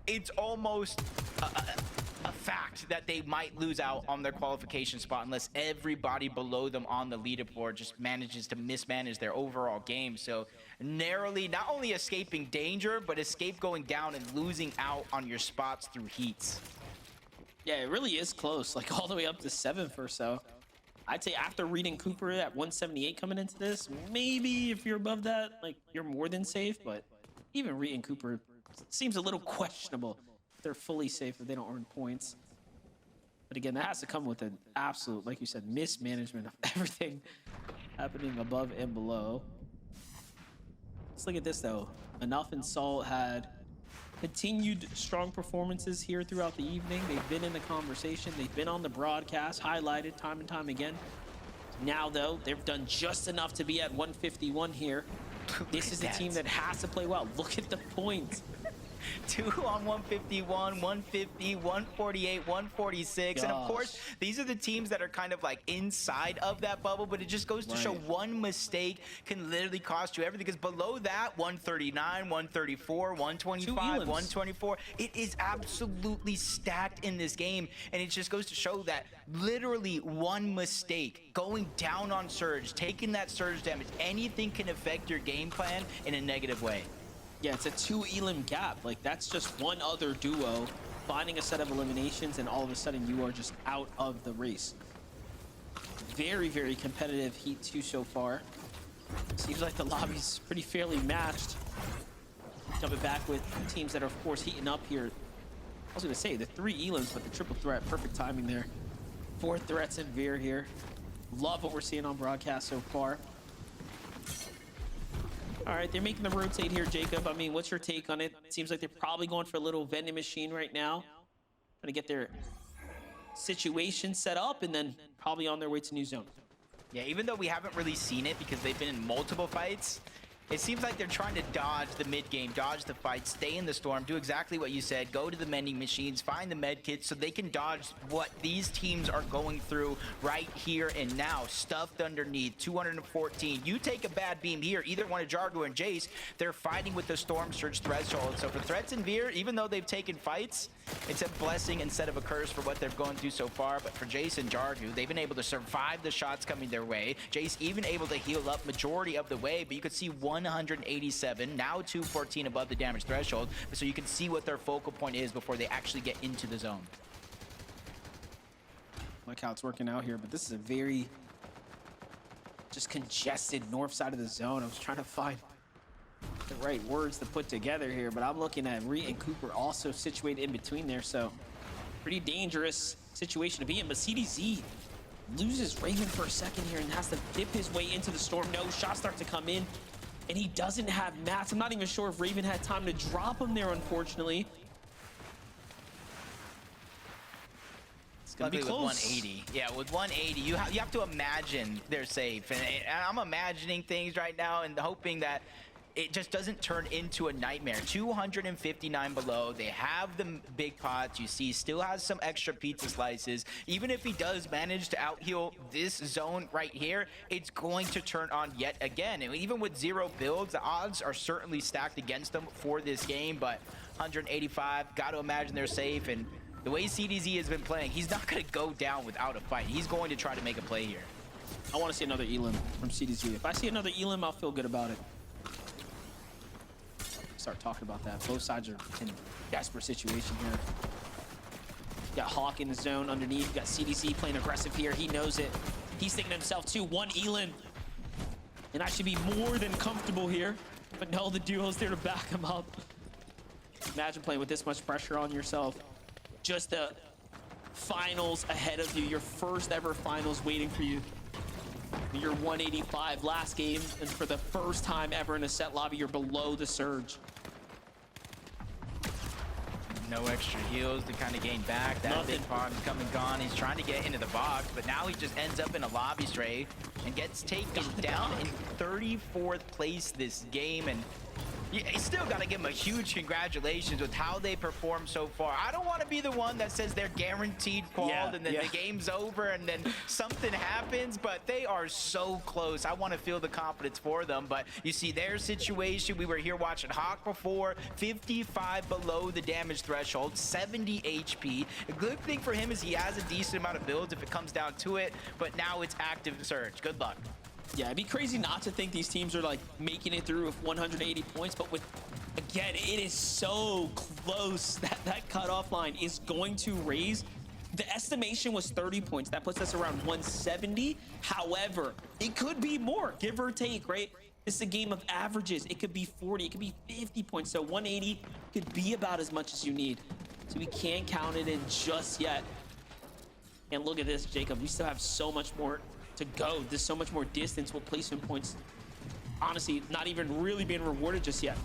it's almost a fact that they might lose out on their qualification spot unless everybody below them on the leaderboard just manages to mismanage their overall game. So narrowly not only escaping danger, but escape going down and losing out on your spots through heats. Yeah, it really is close, like all the way up to 7th or so. I'd say after reading Cooper at 178 coming into this, maybe if you're above that, like you're more than safe, but even Reed and Cooper seems a little questionable. They're fully safe if they don't earn points. But again, that has to come with an absolute, like you said, mismanagement of everything happening above and below. Let's look at this though. Enough and Salt had continued strong performances here throughout the evening. They've been in the conversation. They've been on the broadcast, highlighted time and time again. Now though, they've done just enough to be at 151 here. This is a team that has to play well. Look at the points. 2 on 151, 150, 148, 146. And of course, these are the teams that are kind of like inside of that bubble, but it just goes to show one mistake can literally cost you everything. Because below that, 139, 134, 125, 124, it is absolutely stacked in this game. And it just goes to show that literally one mistake, going down on Surge, taking that Surge damage, anything can affect your game plan in a negative way. Yeah, it's a 2 elim gap. Like, that's just one other duo finding a set of eliminations, and all of a sudden you are just out of the race. Very, very competitive Heat 2 so far. Seems like the lobby's pretty fairly matched. Jumping back with teams that are, of course, heating up here. I was going to say, the 3 elims, but the triple threat, perfect timing there. 4 threats in Veer here. Love what we're seeing on broadcast so far. All right, they're making the rotate here, Jacob. I mean, what's your take on it? It seems like they're probably going for a little vending machine right now. Trying to get their situation set up and then probably on their way to new zone. Yeah, even though we haven't really seen it because they've been in multiple fights, it seems like they're trying to dodge the mid game, dodge the fight, stay in the storm, do exactly what you said, go to the mending machines, find the med kits so they can dodge what these teams are going through right here and now. Stuffed underneath, 214. You take a bad beam here, either one of Jargo and Jace, they're fighting with the Storm Surge threshold. So for Threats and Veer, even though they've taken fights, it's a blessing instead of a curse for what they've gone through so far. But for Jace and Jargo, they've been able to survive the shots coming their way. Jace even able to heal up majority of the way, but you could see 187, now 214 above the damage threshold. So you can see what their focal point is before they actually get into the zone. Like how it's working out here, but this is a very just congested north side of the zone. I was trying to find the right words to put together here, but I'm looking at Reed and Cooper also situated in between there, so pretty dangerous situation to be in. But CDZ loses Raven for a second here and has to dip his way into the storm. No, shots start to come in, and he doesn't have mats. I'm not even sure if Raven had time to drop him there, unfortunately. It's gonna be close. With 180. Yeah, with 180, you have to imagine they're safe. And I'm imagining things right now and hoping that it just doesn't turn into a nightmare. 259 below. They have the big pots. You see, still has some extra pizza slices. Even if he does manage to out-heal this zone right here, it's going to turn on yet again. And even with 0 builds, the odds are certainly stacked against them for this game. But 185, got to imagine they're safe. And the way CDZ has been playing, he's not going to go down without a fight. He's going to try to make a play here. I want to see another elim from CDZ. If I see another elim, I'll feel good about it. Start talking about that. Both sides are in a desperate situation here. You got Hawk in the zone underneath. You got CDC playing aggressive here. He knows it. He's thinking to himself too, 1 elim. And I should be more than comfortable here. But no, the duo's there to back him up. Imagine playing with this much pressure on yourself. just the finals ahead of you, your first ever finals waiting for you. You're 185 last game, and for the first time ever in a set lobby, you're below the surge. No extra heals to kind of gain back. That Nothing. big farm's come and gone. He's trying to get into the box, but now he just ends up in a lobby stray and gets taken down in 34th place this game. And you still got to give him a huge congratulations with how they performed so far. I don't want to be the one that says they're guaranteed qualled and then the game's over and then something happens, but they are so close. I want to feel the confidence for them, but you see their situation. We were here watching Hawk before, 55 below the damage threshold, 70 HP. A good thing for him is he has a decent amount of builds if it comes down to it, but now it's active surge. Good luck. Yeah, it'd be crazy not to think these teams are like making it through with 180 points, but with, again, it is so close that that cutoff line is going to raise. The estimation was 30 points. That puts us around 170. However, it could be more, give or take, right? This is a game of averages. It could be 40, it could be 50 points. So 180 could be about as much as you need. So we can't count it in just yet. And look at this, Jacob. We still have so much more to go. There's so much more distance with placement points. Honestly, not even really being rewarded just yet.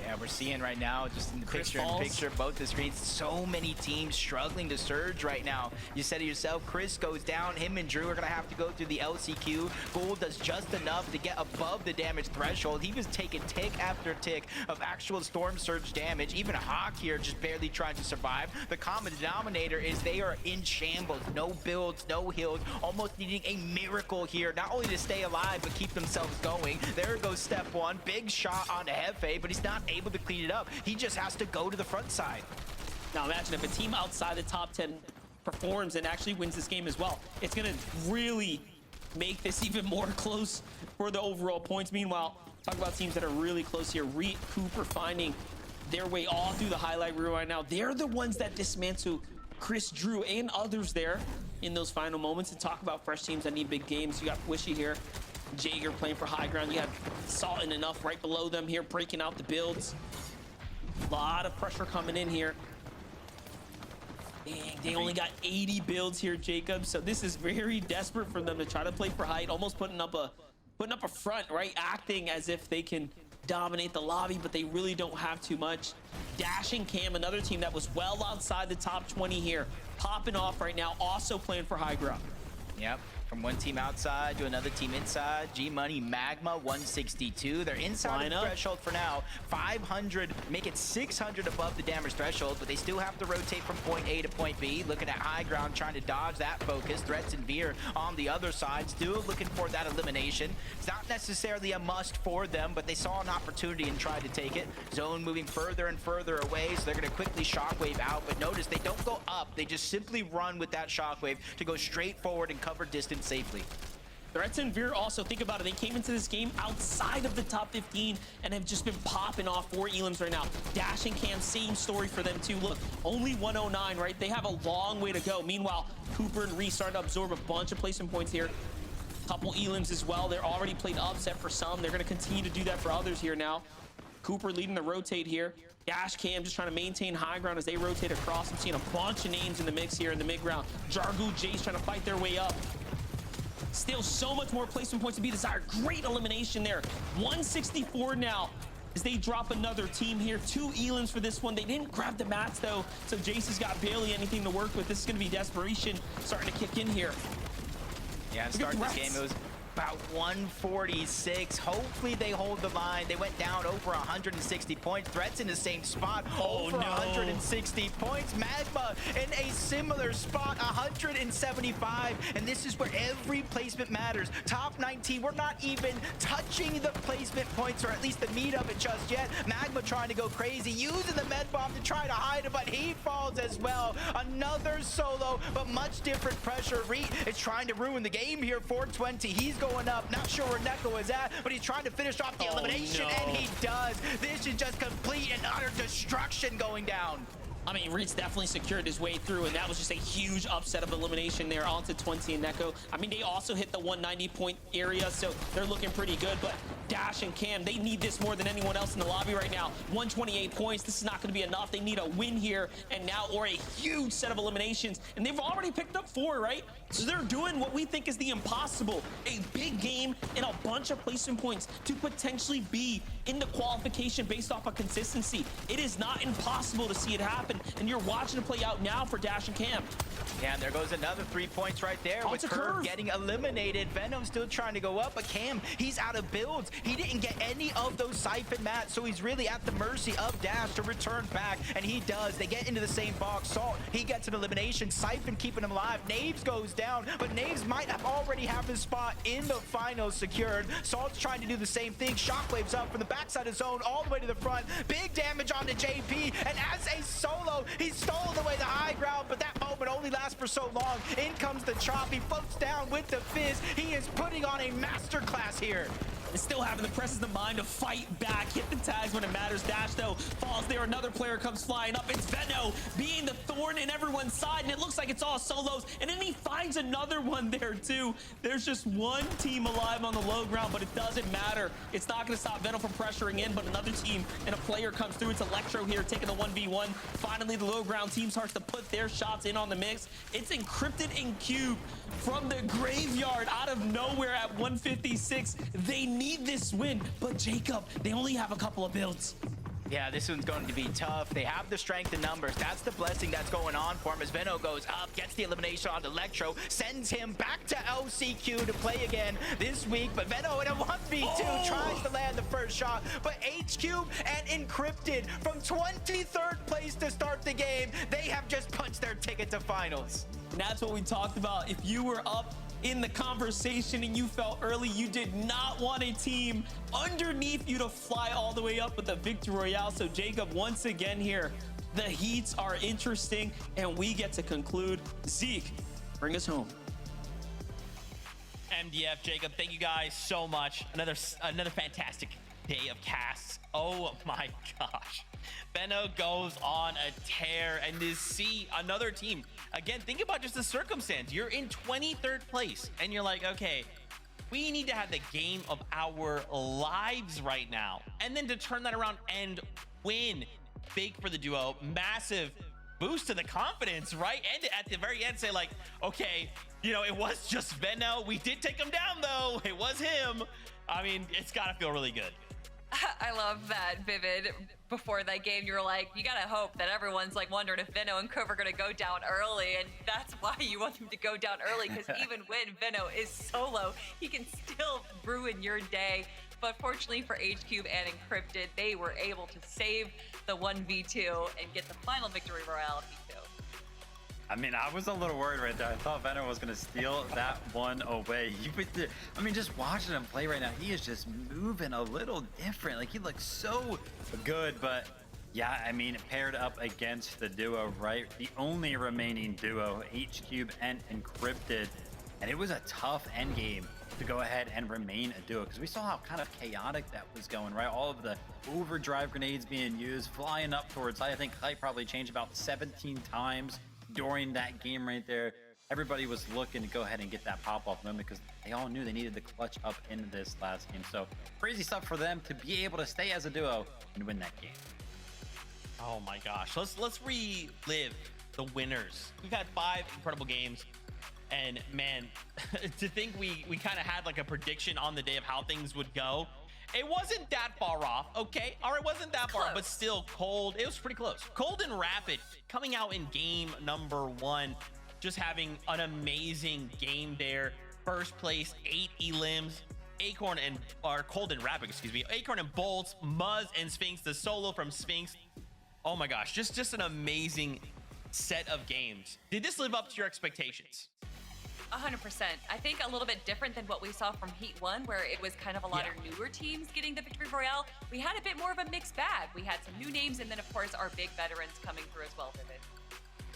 Yeah, we're seeing right now, just in the Chris picture, both the screens, so many teams struggling to surge right now. You said it yourself, Chris goes down. Him and Drew are going to have to go through the LCQ. Gold does just enough to get above the damage threshold. He was taking tick after tick of actual storm surge damage. Even Hawk here just barely trying to survive. The common denominator is they are in shambles. No builds, no heals, almost needing a miracle here, not only to stay alive, but keep themselves going. There goes step one. Big shot on Hefe, but he's not able to clean it up. He just has to go to the front side. Now imagine if a team outside the top 10 performs and actually wins this game as well. It's going to really make this even more close for the overall points. Meanwhile, talk about teams that are really close here. Reet, Cooper finding their way all through the highlight reel right now. They're the ones that dismantle Chris, Drew, and others there in those final moments. To talk about fresh teams that need big games, you got Wishy here. Jaeger playing for high ground. You have Salt and Enough right below them here, breaking out the builds. A lot of pressure coming in here. Dang, they only got 80 builds here, Jacob. So this is very desperate for them to try to play for height, almost putting up a front, right? Acting as if they can dominate the lobby, but they really don't have too much. Dashing Cam, another team that was well outside the top 20 here, popping off right now, also playing for high ground. Yep. From one team outside to another team inside. G-Money, Magma, 162. They're inside the threshold for now. 500, make it 600 above the damage threshold, but they still have to rotate from point A to point B. Looking at high ground, trying to dodge that focus. Threats and Veer on the other side, still looking for that elimination. It's not necessarily a must for them, but they saw an opportunity and tried to take it. Zone moving further and further away, so they're going to quickly shockwave out, but notice they don't go up. They just simply run with that shockwave to go straight forward and cover distance safely. Threats and Veer also, think about it, they came into this game outside of the top 15 and have just been popping off for Elims right now. Dash and Cam, same story for them too. Look, only 109, right? They have a long way to go. Meanwhile, Cooper and Reese starting to absorb a bunch of placement points here. Couple Elims as well. They're already played upset for some. They're going to continue to do that for others here now. Cooper leading the rotate here. Dash Cam just trying to maintain high ground as they rotate across. I'm seeing a bunch of names in the mix here in the mid ground. Jargu, Jace trying to fight their way up. Still so much more placement points to be desired. Great elimination there. 164 now as they drop another team here. 2 Elims for this one. They didn't grab the mats though, so Jace has got barely anything to work with. This is going to be desperation starting to kick in here. Yeah, to start this game, it was about 146. Hopefully they hold the line. They went down over 160 points. Threats in the same spot, over 160 points. Magma in a similar spot, 175. And this is where every placement matters. Top 19, we're not even touching the placement points, or at least the meat of it just yet. Magma trying to go crazy, using the med bomb to try to hide it, but he falls as well. Another solo, but much different pressure. Reet is trying to ruin the game here. 420, he's going up. Not sure where Neko is at, but he's trying to finish off the elimination, and he does. This is just complete and utter destruction going down. I mean, Reed's definitely secured his way through, and that was just a huge upset of elimination there onto 20 and Neko. I mean, they also hit the 190-point area, so they're looking pretty good, but Dash and Cam, they need this more than anyone else in the lobby right now. 128 points, this is not gonna be enough. They need a win here, and now, or a huge set of eliminations, and they've already picked up 4, right? So they're doing what we think is the impossible, a big game and a bunch of placement points to potentially be in the qualification based off of consistency. It is not impossible to see it happen, and you're watching it play out now for Dash and Cam. Yeah, and there goes another 3 points right there Oh, with it's a Curve curve. getting eliminated. Venom still trying to go up, but Cam, he's out of builds. He didn't get any of those Siphon mats, so he's really at the mercy of Dash to return back, and he does. They get into the same box. Salt, he gets an elimination. Siphon keeping him alive. Naves goes down, but Naves might have already have his spot in the finals secured. Salt's trying to do the same thing. Shockwaves up from the backside of zone all the way to the front. Big damage onto JP, and as a solo, he stole away the high ground, but that moment only lasts for so long. In comes the chop. He floats down with the fizz. He is putting on a masterclass here. And still having the presence of mind to fight back, hit the tags when it matters. Dash, though, falls there. Another player comes flying up. It's Venno being the thorn in everyone's side, and it looks like it's all solos. And then he finds another one there, too. There's just one team alive on the low ground, but it doesn't matter. It's not going to stop Venno from pressuring in, but another team and a player comes through. It's Electro here taking the 1v1. Finally, the low ground team starts to put their shots in on the mix. It's Encrypted and Cube from the graveyard out of nowhere at 156. They need this win, but Jacob, they only have a couple of builds. Yeah, this one's going to be tough. They have the strength in numbers. That's the blessing that's going on for him as Venno goes up, gets the elimination on Electro, sends him back to LCQ to play again this week. But Venno in a 1v2 tries to land the first shot, but HQ and Encrypted from 23rd place to start the game, they have just punched their ticket to finals. And that's what we talked about. If you were up in the conversation and you felt early, you did not want a team underneath you to fly all the way up with the victory royale. So Jacob, once again here, the heats are interesting and we get to conclude. Zeke, bring us home. MDF, Jacob, thank you guys so much. Another fantastic day of casts. Oh my gosh. Venno goes on a tear, and to see another team, again, think about just the circumstance. You're in 23rd place, and you're like, okay, we need to have the game of our lives right now. And then to turn that around and win, big for the duo, massive boost to the confidence, right? And at the very end say like, okay, you know, it was just Venno. We did take him down though. It was him. I mean, it's gotta feel really good. I love that, Vivid. Before that game, you were like, you gotta hope that everyone's like wondering if Venno and Cove are gonna go down early, and that's why you want them to go down early, because even when Venno is solo, he can still ruin your day. But fortunately for HCube and Encrypted, they were able to save the 1v2 and get the final victory royale of E2. I mean, I was a little worried right there. I thought Venno was going to steal that one away. I mean, just watching him play right now, he is just moving a little different. Like, he looks so good, but yeah, I mean, paired up against the duo, right? The only remaining duo, HCube and Encrypted. And it was a tough endgame to go ahead and remain a duo, because we saw how kind of chaotic that was going, right? All of the overdrive grenades being used, flying up towards, I think height probably changed about 17 times during that game right there. Everybody was looking to go ahead and get that pop off them because they all knew they needed to clutch up into this last game. So crazy stuff for them to be able to stay as a duo and win that game. Oh my gosh. Let's relive the winners. We've had 5 incredible games. And man, to think we kind of had like a prediction on the day of how things would go. It wasn't that far off, okay? All right, wasn't that far, but still cold. It was pretty close. Cold and Rapid coming out in game number 1, just having an amazing game there. First place, 8 elims. Acorn and, or Cold and Rapid, excuse me. Acorn and Bolts, Muzz and Sphinx, the solo from Sphinx. Oh my gosh, just an amazing set of games. Did this live up to your expectations? 100%. I think a little bit different than what we saw from Heat 1, where it was kind of a lot of newer teams getting the victory royale. We had a bit more of a mixed bag. We had some new names, and then of course our big veterans coming through as well, Vivid.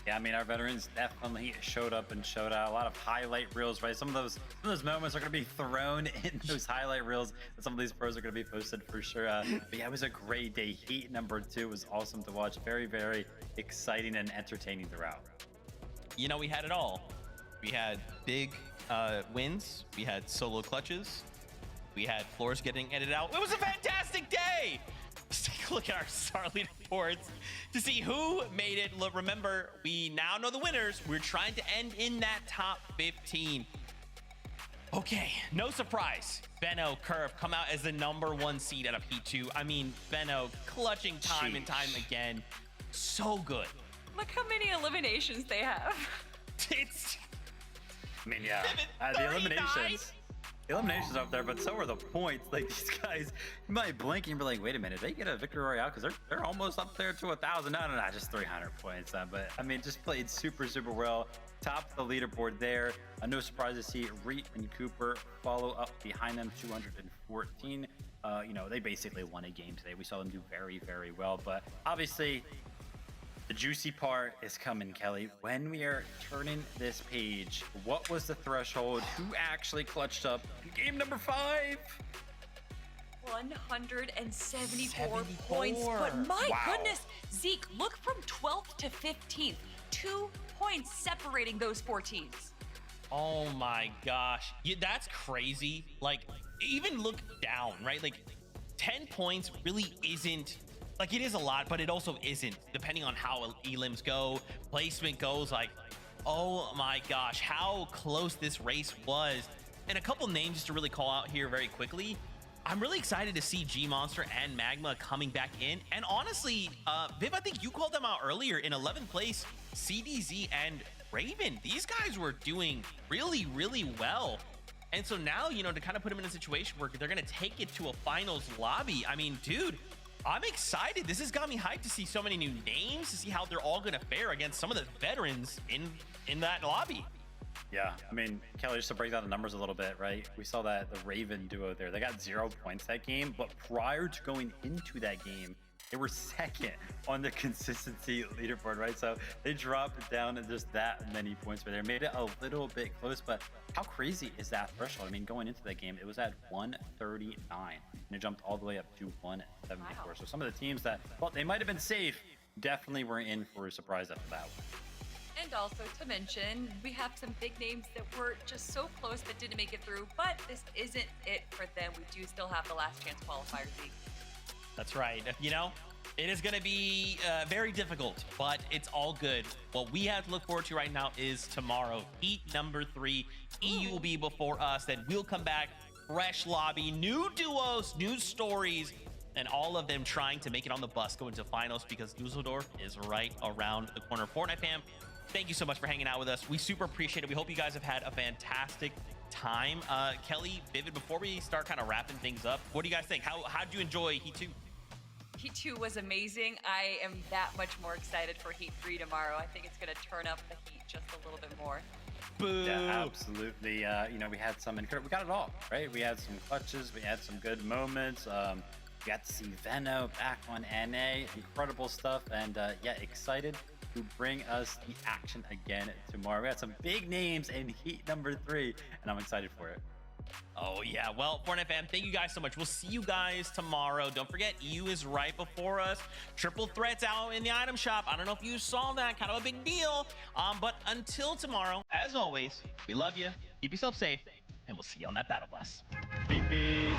Yeah, I mean, our veterans definitely showed up and showed out. A lot of highlight reels, right? Some of those moments are going to be thrown in those highlight reels that some of these pros are going to be posted for sure. But yeah, it was a great day. Heat number 2 was awesome to watch. Very, very exciting and entertaining throughout. You know, we had it all. We had big wins. We had solo clutches. We had floors getting edited out. It was a fantastic day. Let's take a look at our leaderboards to see who made it. Look, remember, we now know the winners. We're trying to end in that top 15. Okay, no surprise. Benno, Curve come out as the #1 seed out of Heat 2. I mean, Benno clutching time and time again. So good. Look how many eliminations they have. It's... I mean, yeah, the eliminations up there, but so are the points. Like, these guys, you might blink and be like, wait a minute, they get a victory royale because they're almost up there to 1,000. No, just 300 points. But I mean, just played super well. Top of the leaderboard there. No surprise to see Reet and Cooper follow up behind them, 214. You know, they basically won a game today. We saw them do very well, but obviously the juicy part is coming, Kelly. When we are turning this page, what was the threshold? Who actually clutched up game number 5? 174 points. But my goodness, Zeke, look from 12th to 15th. 2 points separating those 4 teams. Oh my gosh. Yeah, that's crazy. Like, even look down, right? Like, 10 points really isn't... Like, it is a lot, but it also isn't, depending on how elims go, placement goes. Like, oh my gosh, how close this race was. And a couple names just to really call out here very quickly. I'm really excited to see G Monster and Magma coming back in. And honestly, Viv, I think you called them out earlier in 11th place, CDZ and Raven. These guys were doing really well. And so now, you know, to kind of put them in a situation where they're going to take it to a finals lobby. I mean, dude, I'm excited. This has got me hyped to see so many new names, to see how they're all going to fare against some of the veterans in that lobby. Yeah, I mean, Kelly, just to break down the numbers a little bit, right? We saw that the Raven duo there, they got 0 points that game, but prior to going into that game, they were second on the consistency leaderboard, right? So they dropped down to just that many points right there, made it a little bit close, but how crazy is that threshold? I mean, going into that game, it was at 139, and it jumped all the way up to 174. Wow. So some of the teams that, well, they might have been safe, definitely were in for a surprise after that one. And also to mention, we have some big names that were just so close that didn't make it through, but this isn't it for them. We do still have the last chance qualifier, Zeke. That's right. You know, it is going to be very difficult, but it's all good. What we have to look forward to right now is tomorrow. Heat number 3. EU will be before us. Then we'll come back, fresh lobby, new duos, new stories, and all of them trying to make it on the bus, go into finals, because Dusseldorf is right around the corner. Fortnite fam, thank you so much for hanging out with us. We super appreciate it. We hope you guys have had a fantastic time. Kelly, Vivid, before we start kind of wrapping things up, what do you guys think? How did you enjoy Heat 2? Heat 2 was amazing. I am that much more excited for Heat 3 tomorrow. I think it's going to turn up the heat just a little bit more. Boo. Yeah, absolutely. You know, we had some incredible, we got it all, right? We had some clutches, we had some good moments. We got to see Venno back on NA, incredible stuff, and yeah, excited to bring us the action again tomorrow. We got some big names in Heat number 3, and I'm excited for it. Oh yeah, well, Fortnite fam, thank you guys so much. We'll see you guys tomorrow. Don't forget, EU is right before us. Triple threats out in the item shop. I don't know if you saw that, kind of a big deal. But until tomorrow, as always, we love you. Keep yourself safe, and we'll see you on that battle bus. Peace.